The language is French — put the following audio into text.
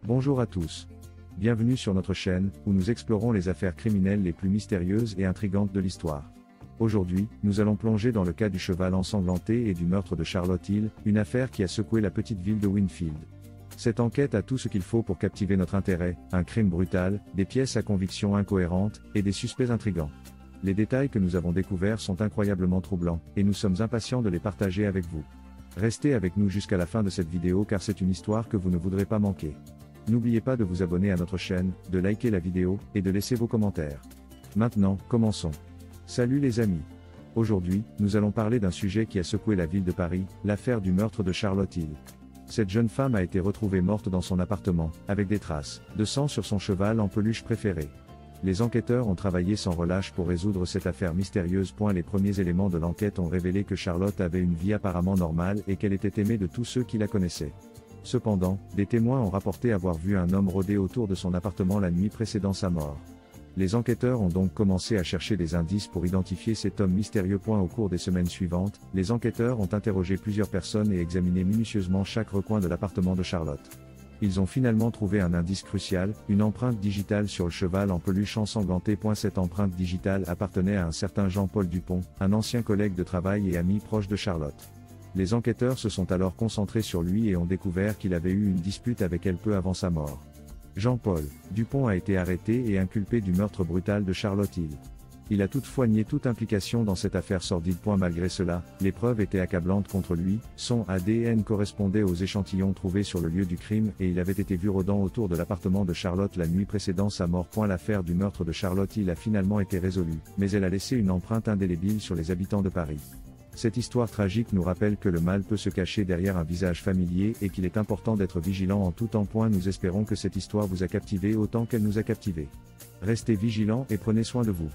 Bonjour à tous. Bienvenue sur notre chaîne, où nous explorons les affaires criminelles les plus mystérieuses et intrigantes de l'histoire. Aujourd'hui, nous allons plonger dans le cas du cheval ensanglanté et du meurtre de Charlotte Hill, une affaire qui a secoué la petite ville de Winfield. Cette enquête a tout ce qu'il faut pour captiver notre intérêt, un crime brutal, des pièces à conviction incohérentes, et des suspects intrigants. Les détails que nous avons découverts sont incroyablement troublants, et nous sommes impatients de les partager avec vous. Restez avec nous jusqu'à la fin de cette vidéo car c'est une histoire que vous ne voudrez pas manquer. N'oubliez pas de vous abonner à notre chaîne, de liker la vidéo, et de laisser vos commentaires. Maintenant, commençons. Salut les amis. Aujourd'hui, nous allons parler d'un sujet qui a secoué la ville de Paris, l'affaire du meurtre de Charlotte Hill. Cette jeune femme a été retrouvée morte dans son appartement, avec des traces de sang sur son cheval en peluche préféré. Les enquêteurs ont travaillé sans relâche pour résoudre cette affaire mystérieuse. Les premiers éléments de l'enquête ont révélé que Charlotte avait une vie apparemment normale et qu'elle était aimée de tous ceux qui la connaissaient. Cependant, des témoins ont rapporté avoir vu un homme rôder autour de son appartement la nuit précédant sa mort. Les enquêteurs ont donc commencé à chercher des indices pour identifier cet homme mystérieux. Au cours des semaines suivantes, les enquêteurs ont interrogé plusieurs personnes et examiné minutieusement chaque recoin de l'appartement de Charlotte. Ils ont finalement trouvé un indice crucial, une empreinte digitale sur le cheval en peluche ensanglanté. Cette empreinte digitale appartenait à un certain Jean-Paul Dupont, un ancien collègue de travail et ami proche de Charlotte. Les enquêteurs se sont alors concentrés sur lui et ont découvert qu'il avait eu une dispute avec elle peu avant sa mort. Jean-Paul Dupont a été arrêté et inculpé du meurtre brutal de Charlotte Hill. Il a toutefois nié toute implication dans cette affaire sordide. Malgré cela, les preuves étaient accablantes contre lui, son ADN correspondait aux échantillons trouvés sur le lieu du crime et il avait été vu rôdant autour de l'appartement de Charlotte la nuit précédant sa mort. L'affaire du meurtre de Charlotte Hill a finalement été résolue, mais elle a laissé une empreinte indélébile sur les habitants de Paris. Cette histoire tragique nous rappelle que le mal peut se cacher derrière un visage familier et qu'il est important d'être vigilant en tout temps. Nous espérons que cette histoire vous a captivé autant qu'elle nous a captivés. Restez vigilants et prenez soin de vous.